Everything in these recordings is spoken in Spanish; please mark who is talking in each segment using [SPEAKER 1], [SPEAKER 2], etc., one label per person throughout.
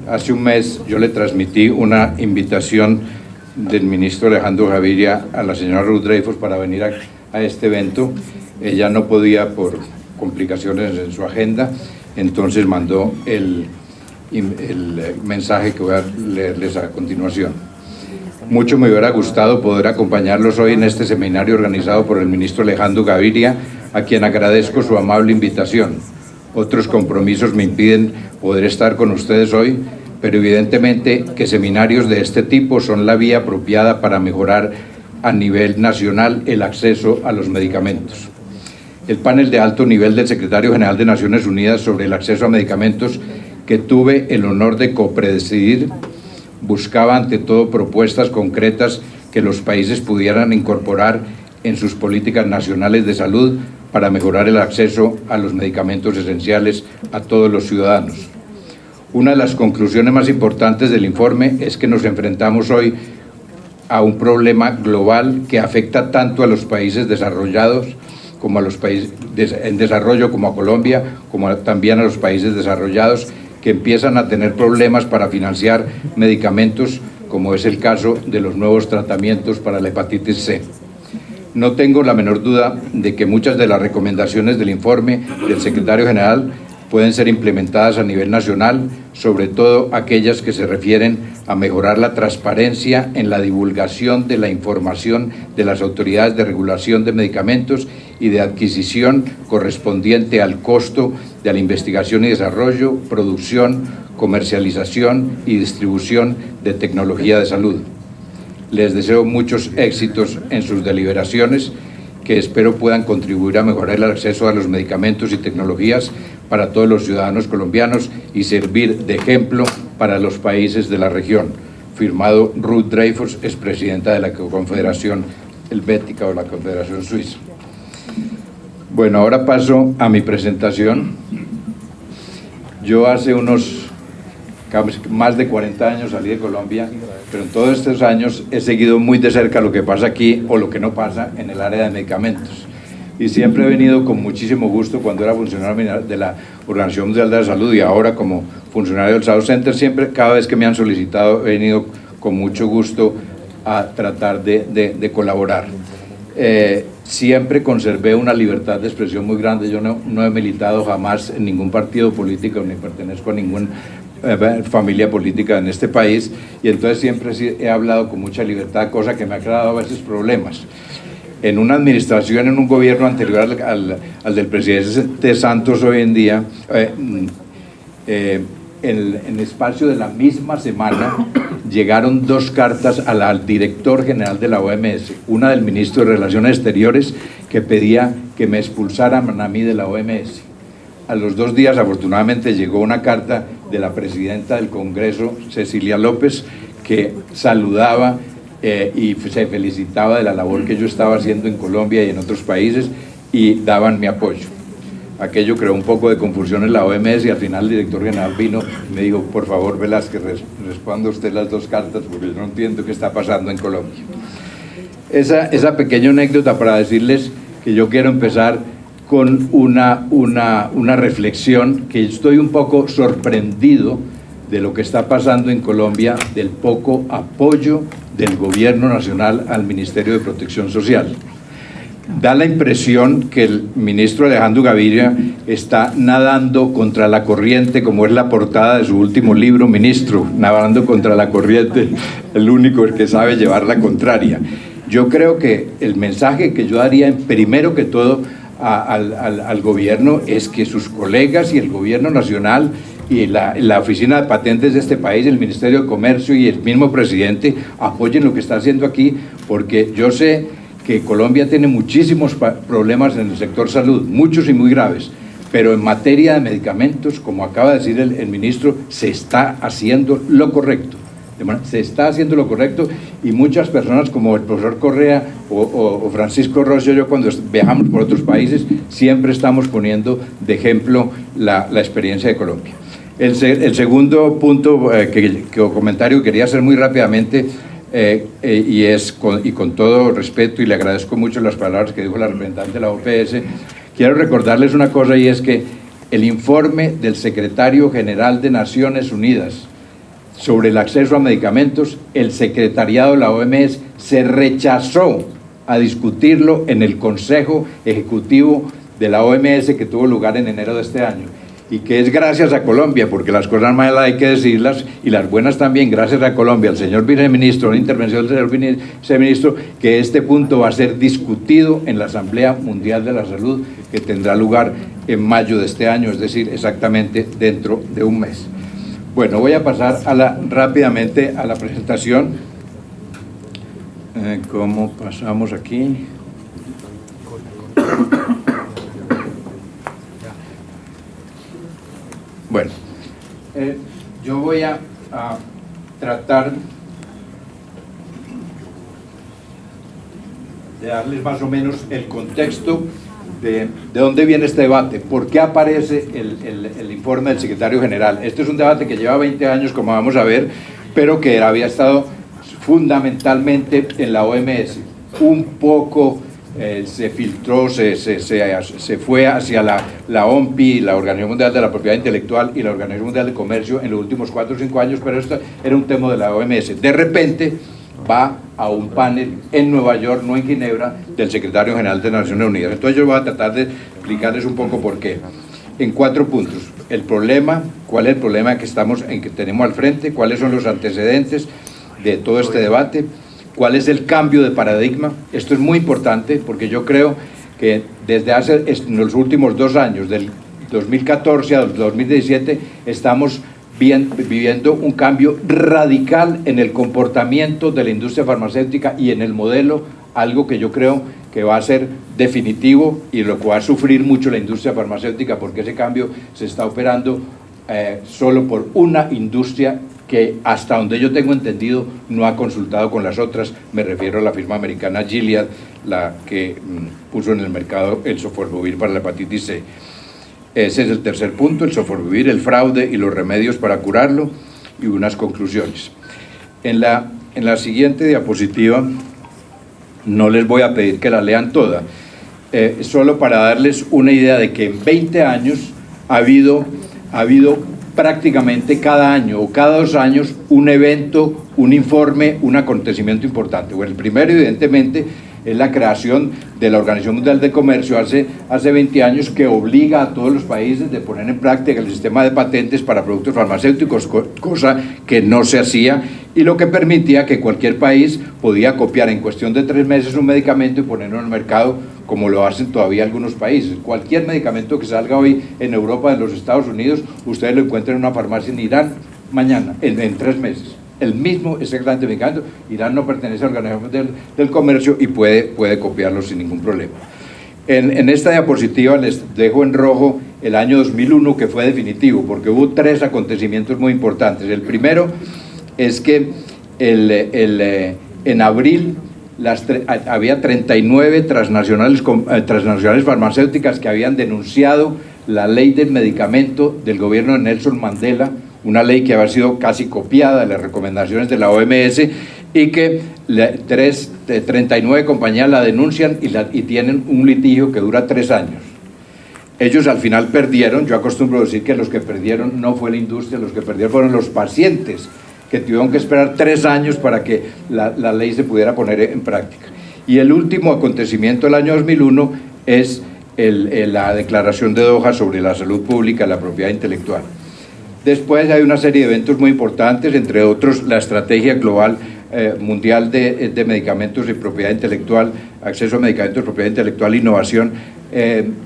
[SPEAKER 1] hace un mes yo le transmití una invitación del ministro Alejandro Gaviria a la señora Ruth Dreyfus para venir a este evento. Ella no podía por complicaciones en su agenda, entonces mandó el mensaje que voy a leerles a continuación. Mucho me hubiera gustado poder acompañarlos hoy en este seminario organizado por el ministro Alejandro Gaviria, a quien agradezco su amable invitación. Otros compromisos me impiden poder estar con ustedes hoy, pero evidentemente que seminarios de este tipo son la vía apropiada para mejorar a nivel nacional el acceso a los medicamentos. El panel de alto nivel del Secretario General de Naciones Unidas sobre el acceso a medicamentos, que tuve el honor de copresidir, buscaba ante todo propuestas concretas que los países pudieran incorporar en sus políticas nacionales de salud para mejorar el acceso a los medicamentos esenciales a todos los ciudadanos. Una de las conclusiones más importantes del informe es que nos enfrentamos hoy a un problema global que afecta tanto a los países desarrollados como a los países en desarrollo, como a Colombia, como también a los países desarrollados, que empiezan a tener problemas para financiar medicamentos, como es el caso de los nuevos tratamientos para la hepatitis C. No tengo la menor duda de que muchas de las recomendaciones del informe del secretario general pueden ser implementadas a nivel nacional, sobre todo aquellas que se refieren a mejorar la transparencia en la divulgación de la información de las autoridades de regulación de medicamentos y de adquisición correspondiente al costo de la investigación y desarrollo, producción, comercialización y distribución de tecnología de salud. Les deseo muchos éxitos en sus deliberaciones, que espero puedan contribuir a mejorar el acceso a los medicamentos y tecnologías para todos los ciudadanos colombianos y servir de ejemplo para los países de la región. Firmado Ruth Dreyfus, expresidenta de la Confederación Helvética o la Confederación Suiza. Bueno, ahora paso a mi presentación. Yo hace unos más de 40 años salí de Colombia, pero en todos estos años he seguido muy de cerca lo que pasa aquí o lo que no pasa en el área de medicamentos. Y siempre he venido con muchísimo gusto cuando era funcionario de la Organización Mundial de la Salud y ahora como funcionario del South Center, siempre, cada vez que me han solicitado, he venido con mucho gusto a tratar de colaborar. Siempre conservé una libertad de expresión muy grande. Yo no he militado jamás en ningún partido político ni pertenezco a ninguna familia política en este país, y entonces siempre he hablado con mucha libertad, cosa que me ha creado a veces problemas. En una administración, en un gobierno anterior al del presidente Santos hoy en día, en el espacio de la misma semana llegaron dos cartas al director general de la OMS, una del ministro de Relaciones Exteriores que pedía que me expulsaran a mí de la OMS. A los 2 días, afortunadamente, llegó una carta de la presidenta del Congreso, Cecilia López, que saludaba y se felicitaba de la labor que yo estaba haciendo en Colombia y en otros países y daban mi apoyo. Aquello creó un poco de confusión en la OMS y al final el director general vino y me dijo: por favor, Velázquez, responda usted las 2 cartas porque yo no entiendo qué está pasando en Colombia. Esa pequeña anécdota para decirles que yo quiero empezar con una reflexión, que estoy un poco sorprendido de lo que está pasando en Colombia, del poco apoyo del gobierno nacional al Ministerio de Protección Social. Da la impresión que el ministro Alejandro Gaviria está nadando contra la corriente, como es la portada de su último libro, Ministro, nadando contra la corriente, el único que sabe llevar la contraria. Yo creo que el mensaje que yo daría, primero que todo, al gobierno es que sus colegas y el gobierno nacional y la oficina de patentes de este país, el Ministerio de Comercio y el mismo presidente apoyen lo que está haciendo aquí, porque yo sé que Colombia tiene muchísimos problemas en el sector salud, muchos y muy graves, pero en materia de medicamentos, como acaba de decir el ministro, se está haciendo lo correcto. Se está haciendo lo correcto y muchas personas como el profesor Correa o Francisco Rocio, yo cuando viajamos por otros países siempre estamos poniendo de ejemplo la experiencia de Colombia. El segundo punto o comentario que quería hacer muy rápidamente y con todo respeto, y le agradezco mucho las palabras que dijo la representante de la OPS, quiero recordarles una cosa, y es que el informe del secretario general de Naciones Unidas sobre el acceso a medicamentos, el secretariado de la OMS se rechazó a discutirlo en el Consejo Ejecutivo de la OMS que tuvo lugar en enero de este año, y que es gracias a Colombia, porque las cosas malas hay que decirlas y las buenas también, gracias a Colombia, al señor viceministro, una intervención del señor viceministro, que este punto va a ser discutido en la Asamblea Mundial de la Salud, que tendrá lugar en mayo de este año, es decir, exactamente dentro de un mes. Bueno, voy a pasar rápidamente a la presentación. ¿Cómo pasamos aquí? Bueno, yo voy a tratar de darles más o menos el contexto de dónde viene este debate, por qué aparece el informe del secretario general. Este es un debate que lleva 20 años, como vamos a ver, pero que había estado fundamentalmente en la OMS. Un poco se filtró, se fue hacia la OMPI, la Organización Mundial de la Propiedad Intelectual, y la Organización Mundial de Comercio en los últimos 4 o 5 años, pero esto era un tema de la OMS. De repente va a un panel en Nueva York, no en Ginebra, del secretario general de Naciones Unidas. Entonces yo voy a tratar de explicarles un poco por qué. En 4 puntos. El problema, cuál es el problema que tenemos al frente, cuáles son los antecedentes de todo este debate, cuál es el cambio de paradigma. Esto es muy importante porque yo creo que desde en los últimos 2 años, del 2014 al 2017, estamos viviendo un cambio radical en el comportamiento de la industria farmacéutica y en el modelo, algo que yo creo que va a ser definitivo y lo que va a sufrir mucho la industria farmacéutica, porque ese cambio se está operando solo por una industria que, hasta donde yo tengo entendido, no ha consultado con las otras. Me refiero a la firma americana Gilead, la que puso en el mercado el Sofosbuvir para la hepatitis C. Ese es el tercer punto, el Sofosbuvir, el fraude y los remedios para curarlo, y unas conclusiones. En la siguiente diapositiva, no les voy a pedir que la lean toda, solo para darles una idea de que en 20 años ha habido prácticamente cada año o cada 2 años un evento, un informe, un acontecimiento importante. Bueno, el primero, evidentemente, es la creación de la Organización Mundial de Comercio hace 20 años, que obliga a todos los países de poner en práctica el sistema de patentes para productos farmacéuticos, cosa que no se hacía, y lo que permitía que cualquier país podía copiar en cuestión de 3 meses un medicamento y ponerlo en el mercado, como lo hacen todavía algunos países. Cualquier medicamento que salga hoy en Europa, en los Estados Unidos, ustedes lo encuentran en una farmacia en Irán mañana, en 3 meses. El mismo exactamente medicamento. Irán no pertenece a la Organización del Comercio y puede copiarlo sin ningún problema. En esta diapositiva les dejo en rojo el año 2001, que fue definitivo, porque hubo 3 acontecimientos muy importantes. El primero es que en abril había 39 transnacionales farmacéuticas que habían denunciado la ley del medicamento del gobierno de Nelson Mandela, una ley que había sido casi copiada de las recomendaciones de la OMS, y que 39 compañías la denuncian y tienen un litigio que dura 3 años. Ellos al final perdieron. Yo acostumbro decir que los que perdieron no fue la industria, los que perdieron fueron los pacientes, que tuvieron que esperar 3 años para que la ley se pudiera poner en práctica. Y el último acontecimiento del año 2001 es la declaración de Doha sobre la salud pública y la propiedad intelectual. Después hay una serie de eventos muy importantes, entre otros la estrategia global mundial de medicamentos y propiedad intelectual, acceso a medicamentos, propiedad intelectual e innovación,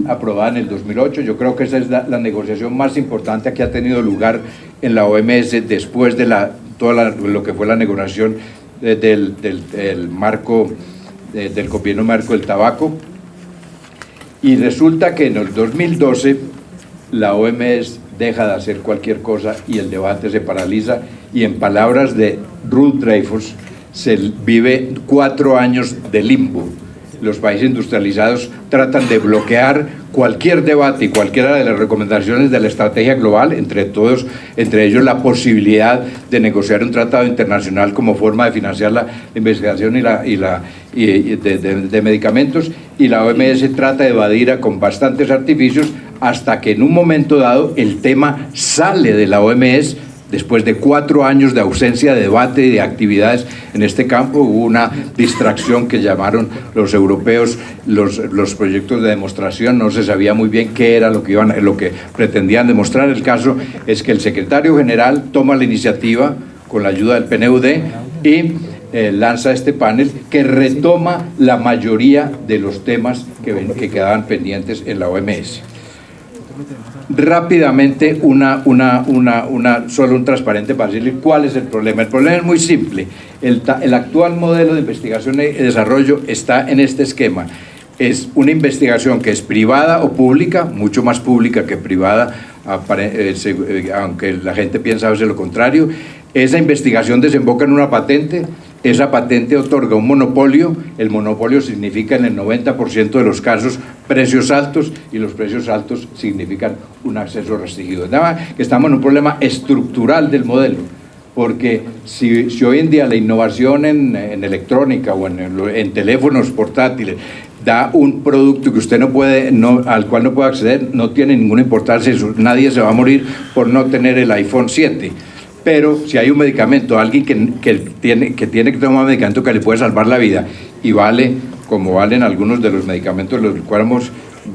[SPEAKER 1] aprobada en el 2008. Yo creo que esa es la negociación más importante que ha tenido lugar en la OMS después de lo que fue la negociación del gobierno marco del tabaco. Y resulta que en el 2012 la OMS deja de hacer cualquier cosa y el debate se paraliza, y en palabras de Ruth Dreifuss, se vive 4 años de limbo. Los países industrializados tratan de bloquear cualquier debate y cualquiera de las recomendaciones de la estrategia global, entre ellos la posibilidad de negociar un tratado internacional como forma de financiar la investigación de medicamentos, y la OMS trata de evadir con bastantes artificios, hasta que en un momento dado el tema sale de la OMS Después de 4 años de ausencia de debate y de actividades en este campo, hubo una distracción que llamaron los europeos los proyectos de demostración. No se sabía muy bien qué era lo que pretendían demostrar. El caso es que el secretario general toma la iniciativa con la ayuda del PNUD y lanza este panel que retoma la mayoría de los temas que quedaban pendientes en la OMS. Rápidamente, solo un transparente para decirle cuál es el problema. El problema es muy simple. El actual modelo de investigación y desarrollo está en este esquema. Es una investigación que es privada o pública, mucho más pública que privada, aunque la gente piensa a veces lo contrario. Esa investigación desemboca en una patente. Esa patente otorga un monopolio. El monopolio significa en el 90% de los casos precios altos, y los precios altos significan un acceso restringido. Nada más que estamos en un problema estructural del modelo, porque si hoy en día la innovación en electrónica o en teléfonos portátiles da un producto que usted al cual no puede acceder, no tiene ninguna importancia. Nadie se va a morir por no tener el iPhone 7. Pero si hay un medicamento, alguien que tiene que tomar un medicamento que le puede salvar la vida y vale como valen algunos de los medicamentos de los cuales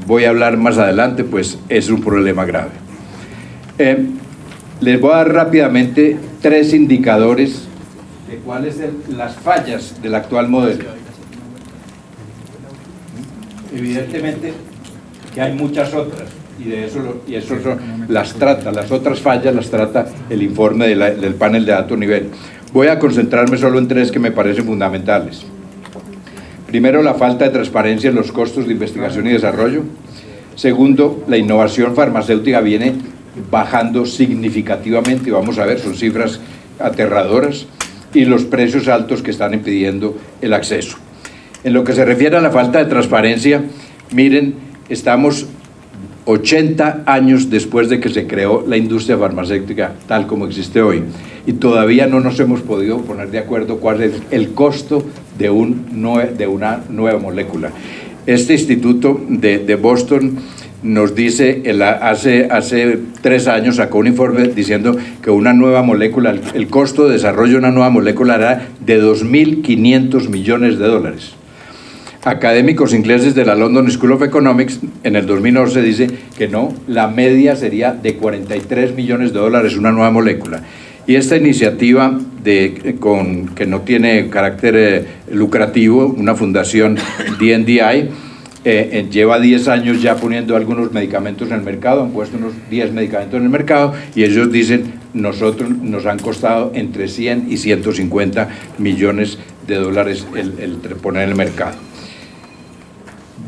[SPEAKER 1] voy a hablar más adelante, pues es un problema grave. Les voy a dar rápidamente 3 indicadores de cuáles son las fallas del actual modelo. Evidentemente que hay muchas otras, y eso las otras fallas las trata el informe del panel de alto nivel. Voy a concentrarme solo en 3 que me parecen fundamentales. Primero, la falta de transparencia en los costos de investigación y desarrollo. Segundo, la innovación farmacéutica viene bajando significativamente, y vamos a ver, son cifras aterradoras, y los precios altos que están impidiendo el acceso. En lo que se refiere a la falta de transparencia, miren, estamos 80 años después de que se creó la industria farmacéutica tal como existe hoy, y todavía no nos hemos podido poner de acuerdo cuál es el costo de una nueva molécula. Este instituto de Boston nos dice, hace 3 años sacó un informe diciendo que una nueva molécula, el costo de desarrollo de una nueva molécula era de $2.500 millones. Académicos ingleses de la London School of Economics en el 2011 dice que no, la media sería de $43 millones una nueva molécula. Y esta iniciativa que no tiene carácter lucrativo, una fundación DNDi, lleva 10 años ya poniendo algunos medicamentos en el mercado, han puesto unos 10 medicamentos en el mercado, y ellos dicen, nosotros nos han costado entre 100 y 150 millones de dólares el poner en el mercado.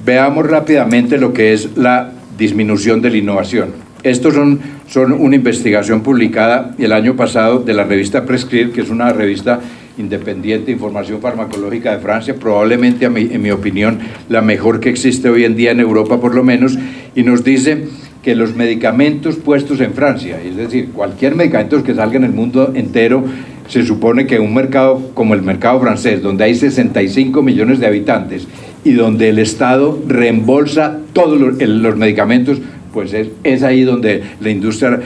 [SPEAKER 1] Veamos rápidamente lo que es la disminución de la innovación. Estos son una investigación publicada el año pasado de la revista Prescrire, que es una revista independiente de información farmacológica de Francia, probablemente, en mi opinión, la mejor que existe hoy en día en Europa por lo menos, y nos dice que los medicamentos puestos en Francia, es decir, cualquier medicamento que salga en el mundo entero, se supone que un mercado como el mercado francés, donde hay 65 millones de habitantes y donde el Estado reembolsa todos los medicamentos, pues es ahí donde la industria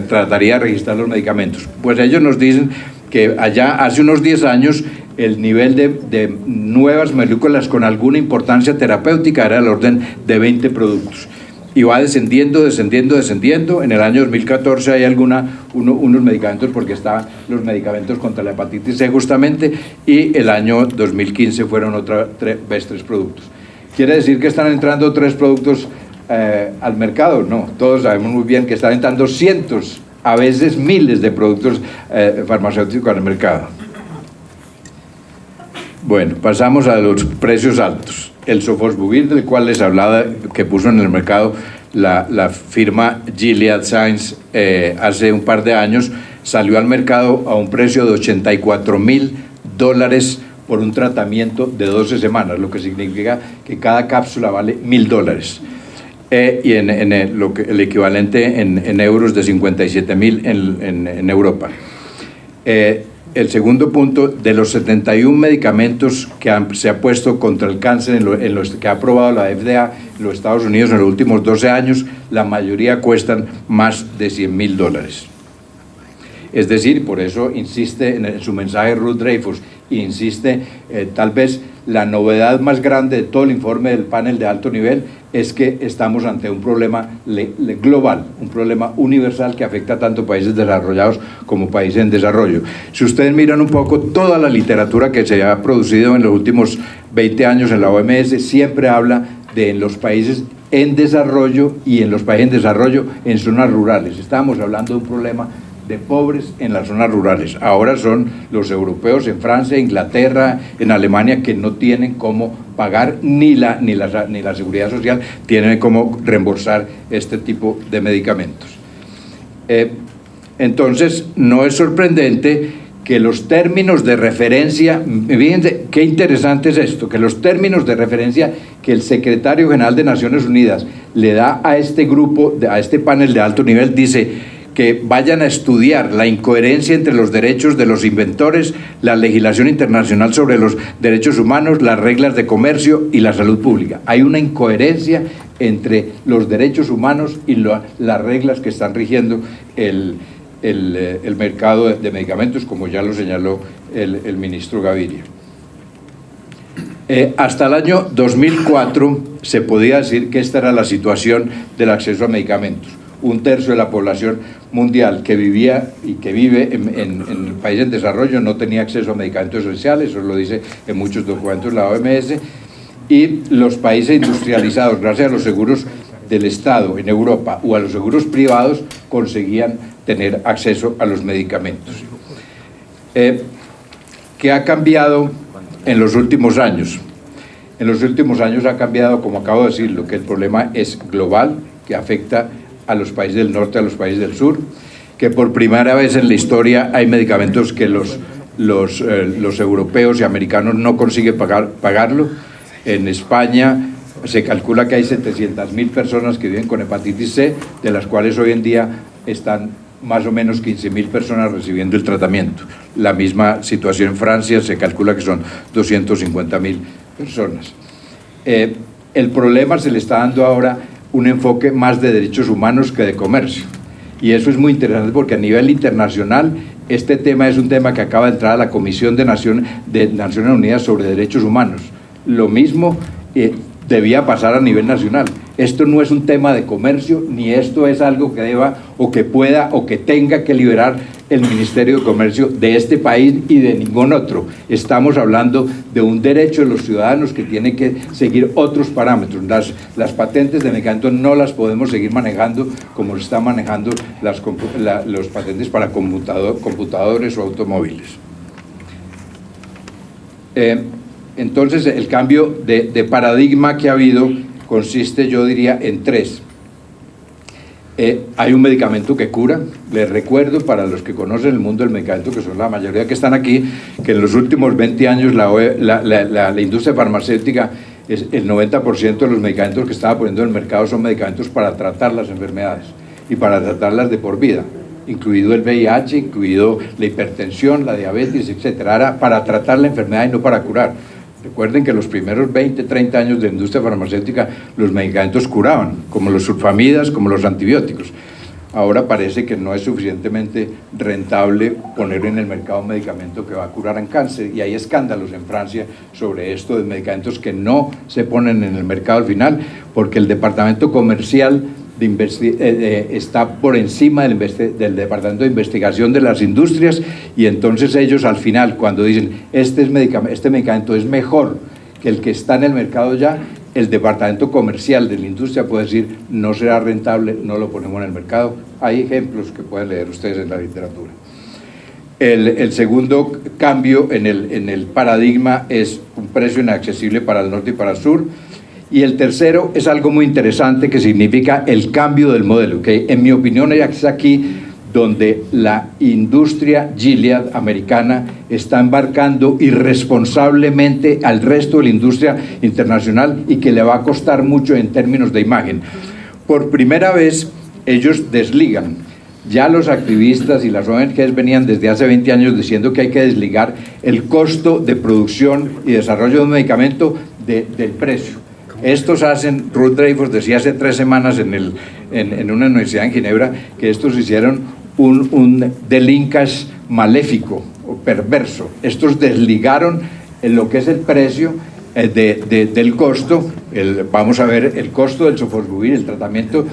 [SPEAKER 1] trataría de registrar los medicamentos. Pues ellos nos dicen que allá hace unos 10 años el nivel de nuevas moléculas con alguna importancia terapéutica era del orden de 20 productos. Y va descendiendo. En el año 2014 hay unos medicamentos, porque estaban los medicamentos contra la hepatitis C justamente, y el año 2015 fueron otra vez 3 productos. ¿Quiere decir que están entrando 3 productos al mercado? No, todos sabemos muy bien que están entrando cientos, a veces miles de productos farmacéuticos al mercado. Bueno, pasamos a los precios altos. El sofosbuvir, del cual les hablaba, que puso en el mercado la firma Gilead Sciences hace un par de años, salió al mercado a un precio de $84.000 por un tratamiento de 12 semanas, lo que significa que cada cápsula vale $1.000. Y el equivalente en euros de 57.000 en Europa. El segundo punto, de los 71 medicamentos que se ha puesto contra el cáncer en los que ha aprobado la FDA en los Estados Unidos en los últimos 12 años, la mayoría cuestan más de $100.000. Es decir, por eso insiste en su mensaje Ruth Dreyfus, insiste, tal vez la novedad más grande de todo el informe del panel de alto nivel es que estamos ante un problema global, un problema universal que afecta tanto países desarrollados como países en desarrollo. Si ustedes miran un poco toda la literatura que se ha producido en los últimos 20 años en la OMS, siempre habla de en los países en desarrollo y en los países en desarrollo en zonas rurales. Estábamos hablando de un problema de pobres en las zonas rurales. Ahora son los europeos en Francia, Inglaterra, en Alemania, que no tienen cómo pagar ni la seguridad social, tienen cómo reembolsar este tipo de medicamentos. Entonces, no es sorprendente que los términos de referencia, fíjense qué interesante es esto, que los términos de referencia que el secretario general de Naciones Unidas le da a este grupo, a este panel de alto nivel, dice que vayan a estudiar la incoherencia entre los derechos de los inventores, la legislación internacional sobre los derechos humanos, las reglas de comercio y la salud pública. Hay una incoherencia entre los derechos humanos y las reglas que están rigiendo el mercado de medicamentos, como ya lo señaló el ministro Gaviria. Hasta el año 2004 se podía decir que esta era la situación del acceso a medicamentos. Un tercio de la población mundial que vivía y que vive en países en desarrollo no tenía acceso a medicamentos esenciales, eso lo dice en muchos documentos la OMS, y los países industrializados, gracias a los seguros del Estado en Europa o a los seguros privados, conseguían tener acceso a los medicamentos. ¿Qué ha cambiado en los últimos años? En los últimos años ha cambiado, como acabo de decirlo, que el problema es global, que afecta a los países del norte, a los países del sur, que por primera vez en la historia hay medicamentos que los europeos y americanos no consiguen pagarlo. En España se calcula que hay 700.000 personas que viven con hepatitis C, de las cuales hoy en día están más o menos 15.000 personas recibiendo el tratamiento. La misma situación en Francia, se calcula que son 250.000 personas. El problema se le está dando ahora un enfoque más de derechos humanos que de comercio. Y eso es muy interesante porque a nivel internacional este tema es un tema que acaba de entrar a la Comisión de Naciones Unidas sobre Derechos Humanos. Lo mismo debía pasar a nivel nacional. Esto no es un tema de comercio, ni esto es algo que deba o que pueda o que tenga que liberar el Ministerio de Comercio de este país y de ningún otro. Estamos hablando de un derecho de los ciudadanos que tiene que seguir otros parámetros. Las patentes de medicamentos no las podemos seguir manejando como se están manejando los patentes para computadores o automóviles. Entonces, el cambio de paradigma que ha habido consiste, yo diría, en tres. Hay un medicamento que cura. Les recuerdo, para los que conocen el mundo del medicamento, que son la mayoría que están aquí, que en los últimos 20 años la industria farmacéutica, el 90% de los medicamentos que estaba poniendo en el mercado son medicamentos para tratar las enfermedades y para tratarlas de por vida, incluido el VIH, incluido la hipertensión, la diabetes, etcétera. Era para tratar la enfermedad y no para curar. Recuerden que los primeros 20, 30 años de la industria farmacéutica los medicamentos curaban, como los sulfamidas, como los antibióticos. Ahora parece que no es suficientemente rentable poner en el mercado un medicamento que va a curar en cáncer, y hay escándalos en Francia sobre esto de medicamentos que no se ponen en el mercado al final, porque el departamento comercial está por encima del Departamento de Investigación de las Industrias, y entonces ellos al final, cuando dicen este medicamento es mejor que el que está en el mercado ya, el Departamento Comercial de la Industria puede decir no será rentable, no lo ponemos en el mercado. Hay ejemplos que pueden leer ustedes en la literatura. El segundo cambio en el paradigma es un precio inaccesible para el norte y para el sur. Y el tercero es algo muy interesante que significa el cambio del modelo, que en mi opinión es aquí donde la industria Gilead americana está embarcando irresponsablemente al resto de la industria internacional y que le va a costar mucho en términos de imagen. Por primera vez ellos desligan. Ya los activistas y las ONGs venían desde hace 20 años diciendo que hay que desligar el costo de producción y desarrollo de un medicamento del precio. Estos hacen, Ruth Dreyfus decía hace 3 semanas en una universidad en Ginebra, que estos hicieron un delincas maléfico o perverso. Estos desligaron lo que es el precio del costo. Vamos a ver el costo del sofosbuvir, el tratamiento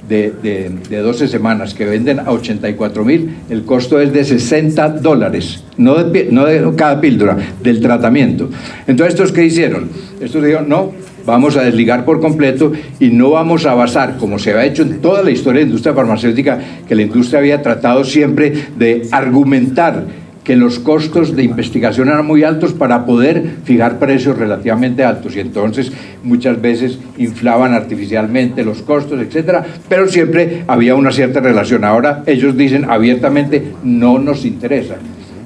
[SPEAKER 1] de 12 semanas que venden a 84.000, el costo es de $60, no de cada píldora, del tratamiento. Entonces, ¿estos qué hicieron? Estos dijeron, no, vamos a desligar por completo y no vamos a basar, como se había hecho en toda la historia de la industria farmacéutica, que la industria había tratado siempre de argumentar que los costos de investigación eran muy altos para poder fijar precios relativamente altos, y entonces muchas veces inflaban artificialmente los costos, etcétera, pero siempre había una cierta relación. Ahora ellos dicen abiertamente, no nos interesa,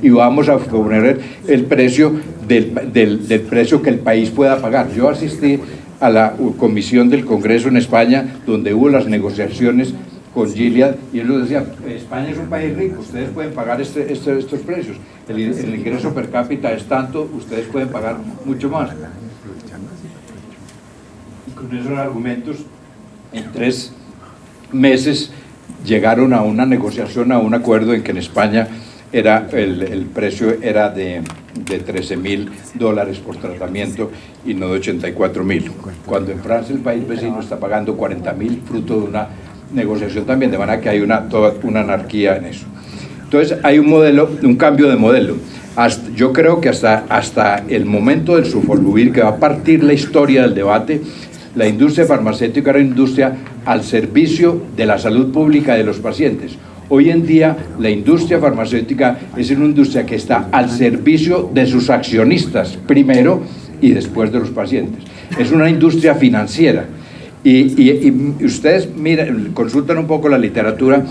[SPEAKER 1] y vamos a poner el precio del precio que el país pueda pagar. Yo asistí a la comisión del Congreso en España, donde hubo las negociaciones con Gilead, y ellos decían, España es un país rico, ustedes pueden pagar estos precios, el ingreso per cápita es tanto, ustedes pueden pagar mucho más. Y con esos argumentos, en 3 meses llegaron a una negociación, a un acuerdo en que en España el precio era de $13.000 por tratamiento y no de 84.000, cuando en Francia, el país vecino, está pagando 40.000, fruto de una negociación también, de manera que hay toda una anarquía en eso. Entonces hay un cambio de modelo. Yo creo que hasta el momento del sofosbuvir, que va a partir la historia del debate, la industria farmacéutica era una industria al servicio de la salud pública de los pacientes. Hoy en día la industria farmacéutica es una industria que está al servicio de sus accionistas, primero, y después de los pacientes. Es una industria financiera. Y ustedes miren, consultan un poco la literatura,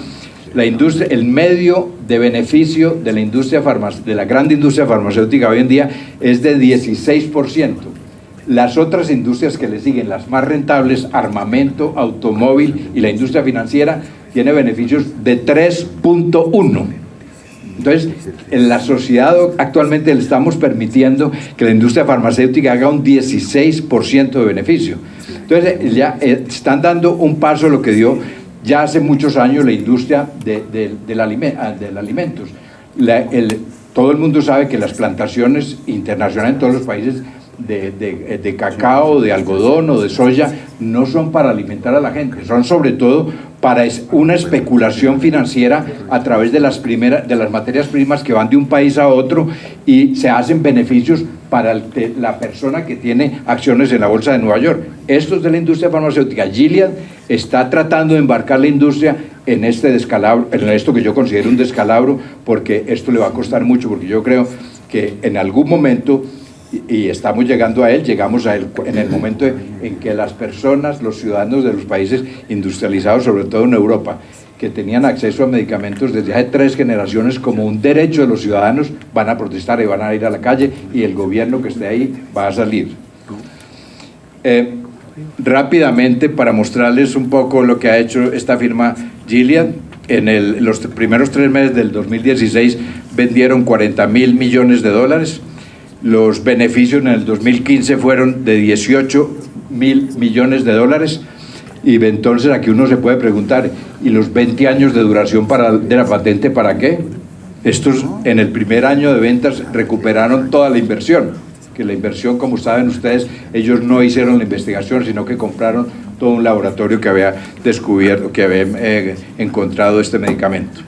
[SPEAKER 1] la industria, el medio de beneficio de la industria de la gran industria farmacéutica hoy en día es de 16%. Las otras industrias que le siguen, las más rentables, armamento, automóvil y la industria financiera, tiene beneficios de 3.1. Entonces, en la sociedad actualmente le estamos permitiendo que la industria farmacéutica haga un 16% de beneficio. Entonces, ya están dando un paso a lo que dio ya hace muchos años la industria del alimentos. Todo el mundo sabe que las plantaciones internacionales en todos los países de cacao, de algodón o de soya no son para alimentar a la gente, son sobre todo para una especulación financiera a través de las materias primas que van de un país a otro, y se hacen beneficios para la persona que tiene acciones en la bolsa de Nueva York. Esto es de la industria farmacéutica. Gilead está tratando de embarcar la industria en este descalabro, en esto que yo considero un descalabro, porque esto le va a costar mucho, porque yo creo que en algún momento, y estamos llegando a él, llegamos a él en el momento en que las personas, los ciudadanos de los países industrializados, sobre todo en Europa, que tenían acceso a medicamentos desde hace 3 generaciones como un derecho de los ciudadanos, van a protestar y van a ir a la calle, y el gobierno que esté ahí va a salir. Rápidamente, para mostrarles un poco lo que ha hecho esta firma Gilead, en los primeros 3 meses del 2016 vendieron $40.000 millones. Los beneficios en el 2015 fueron de $18.000 millones, y entonces aquí uno se puede preguntar, ¿y los 20 años de duración de la patente para qué? Estos en el primer año de ventas recuperaron toda la inversión, que la inversión, como saben ustedes, ellos no hicieron la investigación, sino que compraron todo un laboratorio que había descubierto, que había encontrado este medicamento.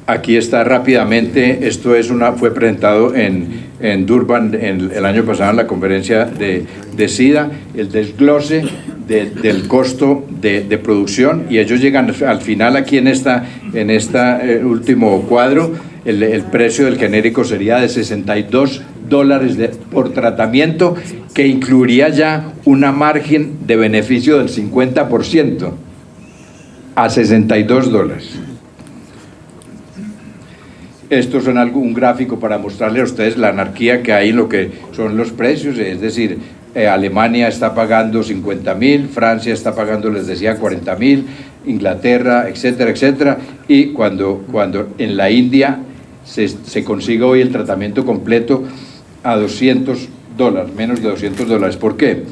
[SPEAKER 1] Aquí está rápidamente, esto fue presentado en Durban el año pasado en la conferencia de SIDA, el desglose del costo de producción, y ellos llegan al final aquí en este último cuadro, el precio del genérico sería de $62 por tratamiento, que incluiría ya una margen de beneficio del 50% a $62. Esto es un gráfico para mostrarles a ustedes la anarquía que hay en lo que son los precios, es decir, Alemania está pagando 50.000, Francia está pagando, les decía, 40.000, Inglaterra, etcétera, etcétera, y cuando en la India se consigue hoy el tratamiento completo a $200, menos de $200. ¿Por qué?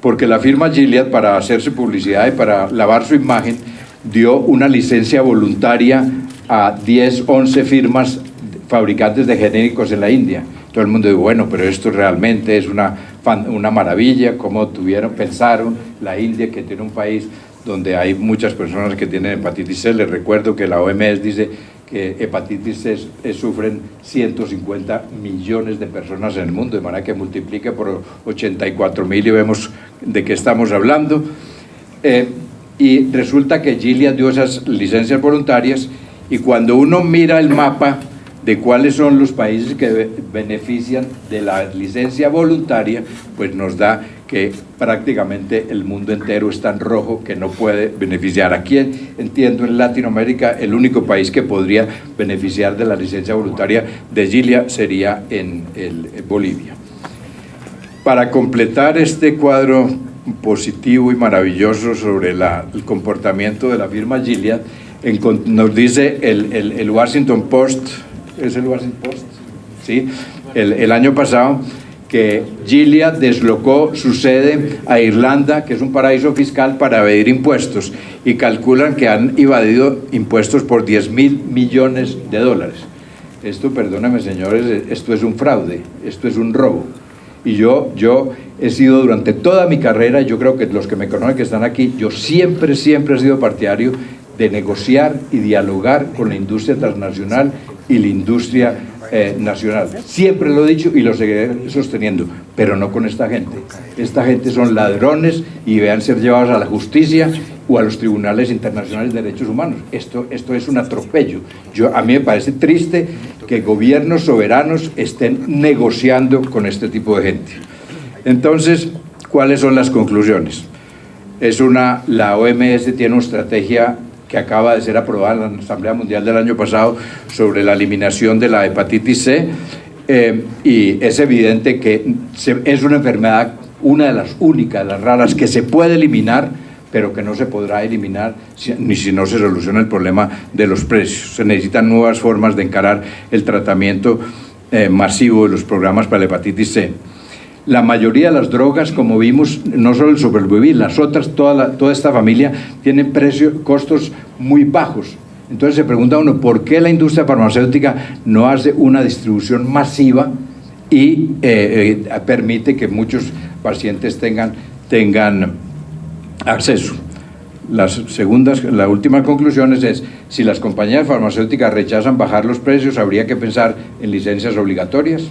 [SPEAKER 1] Porque la firma Gilead, para hacerse publicidad y para lavar su imagen, dio una licencia voluntaria a 10, 11 firmas fabricantes de genéricos en la India. Todo el mundo dice, bueno, pero esto realmente es una maravilla, cómo pensaron la India, que tiene un país donde hay muchas personas que tienen hepatitis C. Les recuerdo que la OMS dice que hepatitis C sufren 150 millones de personas en el mundo, de manera que multiplique por 84.000 y vemos de qué estamos hablando. Y resulta que Gilead dio esas licencias voluntarias, y cuando uno mira el mapa de cuáles son los países que benefician de la licencia voluntaria, pues nos da que prácticamente el mundo entero está en rojo, que no puede beneficiar. Aquí entiendo en Latinoamérica el único país que podría beneficiar de la licencia voluntaria de Gilead sería en Bolivia. Para completar este cuadro positivo y maravilloso sobre el comportamiento de la firma Gilead, nos dice el Washington Post, ¿es el Washington Post? Sí, el año pasado, que Gilead deslocó su sede a Irlanda, que es un paraíso fiscal, para evadir impuestos, y calculan que han evadido impuestos por 10.000 millones de dólares. Esto, perdónenme señores, esto es un fraude, esto es un robo. Y yo he sido durante toda mi carrera, yo creo que los que me conocen que están aquí, yo siempre he sido partidario de negociar y dialogar con la industria transnacional y la industria nacional. Siempre lo he dicho y lo seguiré sosteniendo, pero no con esta gente. Esta gente son ladrones y deben ser llevados a la justicia o a los tribunales internacionales de derechos humanos. Esto es un atropello. A mí me parece triste que gobiernos soberanos estén negociando con este tipo de gente. Entonces, ¿cuáles son las conclusiones? La OMS tiene una estrategia que acaba de ser aprobada en la Asamblea Mundial del año pasado sobre la eliminación de la hepatitis C, y es evidente que es una enfermedad, una de las únicas, de las raras, que se puede eliminar, pero que no se podrá eliminar ni si no se soluciona el problema de los precios. Se necesitan nuevas formas de encarar el tratamiento masivo de los programas para la hepatitis C. La mayoría de las drogas, como vimos, no solo el Sobrevivir, las otras, toda esta familia, tienen costos muy bajos. Entonces se pregunta uno, ¿por qué la industria farmacéutica no hace una distribución masiva y permite que muchos pacientes tengan acceso? La última conclusión es, si las compañías farmacéuticas rechazan bajar los precios, habría que pensar en licencias obligatorias,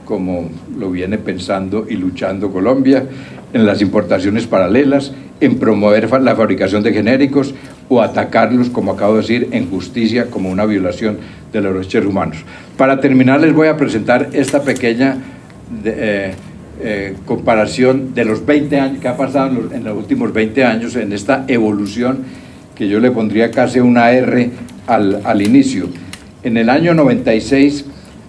[SPEAKER 1] como lo viene pensando y luchando Colombia, en las importaciones paralelas, en promover la fabricación de genéricos o atacarlos, como acabo de decir, en justicia como una violación de los derechos humanos. Para terminar, les voy a presentar esta pequeña comparación de los 20 años que ha pasado en los últimos 20 años en esta evolución, que yo le pondría casi una R al inicio. En el año 96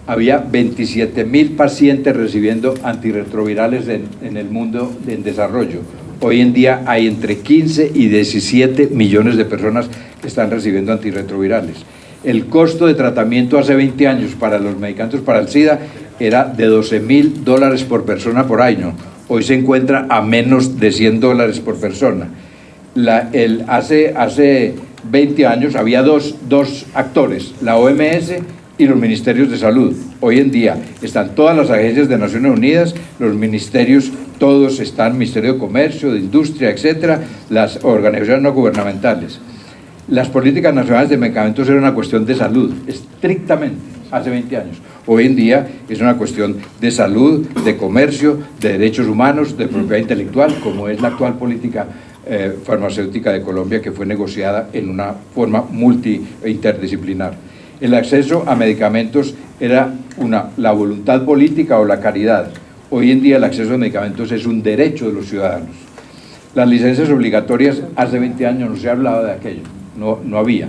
[SPEAKER 1] había 27.000 pacientes recibiendo antirretrovirales en el mundo en desarrollo. Hoy en día hay entre 15 y 17 millones de personas que están recibiendo antirretrovirales. El costo de tratamiento hace 20 años para los medicamentos para el SIDA era de $12.000 por persona por año. Hoy se encuentra a menos de $100 por persona. Hace 20 años había dos actores, la OMS y los ministerios de salud. Hoy en día están todas las agencias de Naciones Unidas, los ministerios, todos están, Ministerio de Comercio, de Industria, etcétera, las organizaciones no gubernamentales. Las políticas nacionales de medicamentos eran una cuestión de salud, estrictamente, hace 20 años. Hoy en día es una cuestión de salud, de comercio, de derechos humanos, de propiedad intelectual, como es la actual política farmacéutica de Colombia, que fue negociada en una forma interdisciplinar. El acceso a medicamentos era la voluntad política o la caridad. Hoy en día el acceso a medicamentos es un derecho de los ciudadanos. Las licencias obligatorias, hace 20 años no se hablaba de aquello, no había.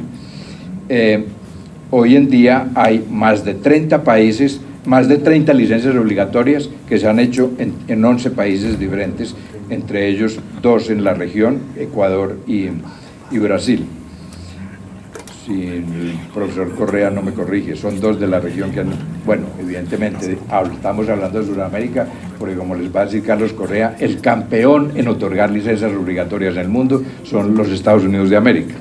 [SPEAKER 1] Hoy en día hay más de 30 países, más de 30 licencias obligatorias que se han hecho en 11 países diferentes, entre ellos 2 en la región, Ecuador y Brasil. Si el profesor Correa no me corrige, son 2 de la región que han, bueno, evidentemente estamos hablando de Sudamérica, porque como les va a decir Carlos Correa, el campeón en otorgar licencias obligatorias en el mundo son los Estados Unidos de América.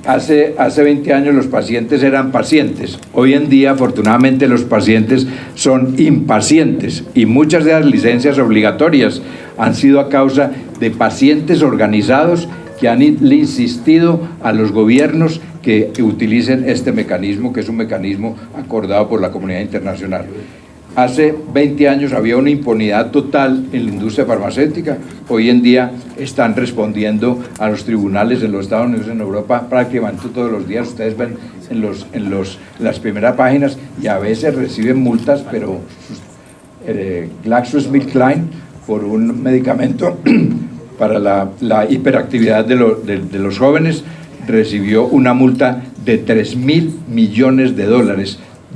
[SPEAKER 1] Hace 20 años los pacientes eran pacientes. Hoy en día, afortunadamente, los pacientes son impacientes y muchas de las licencias obligatorias han sido a causa de pacientes organizados que han insistido a los gobiernos que utilicen este mecanismo, que es un mecanismo acordado por la comunidad internacional. Hace 20 años había una impunidad total en la industria farmacéutica. Hoy en día están respondiendo a los tribunales en los Estados Unidos, en Europa, prácticamente todos los días. Ustedes ven en las primeras páginas y a veces reciben multas, pero GlaxoSmithKline, por un medicamento para la hiperactividad de los jóvenes, recibió una multa de $3.000 millones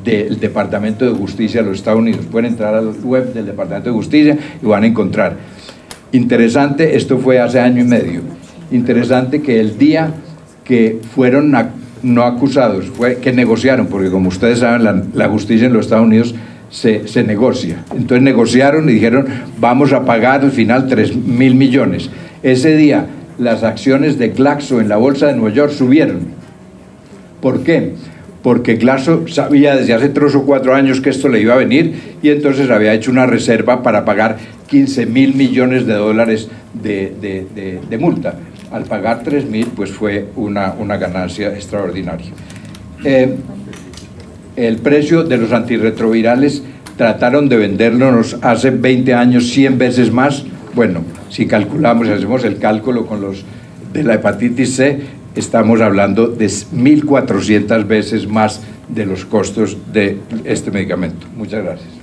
[SPEAKER 1] del Departamento de Justicia de los Estados Unidos. Pueden entrar al web del Departamento de Justicia y van a encontrar. Interesante, esto fue hace año y medio. Interesante que el día que fueron no acusados, fue que negociaron, porque como ustedes saben, la justicia en los Estados Unidos se negocia. Entonces negociaron y dijeron, vamos a pagar al final $3.000 millones. Ese día las acciones de Glaxo en la bolsa de Nueva York subieron. ¿Por qué? Porque Glaxo sabía desde hace 3 o 4 años que esto le iba a venir y entonces había hecho una reserva para pagar $15.000 millones de multa. Al pagar 3.000, pues fue una ganancia extraordinaria. El precio de los antirretrovirales trataron de venderlos hace 20 años 100 veces más. Bueno, si calculamos, si hacemos el cálculo con los de la hepatitis C, estamos hablando de 1.400 veces más de los costos de este medicamento. Muchas gracias.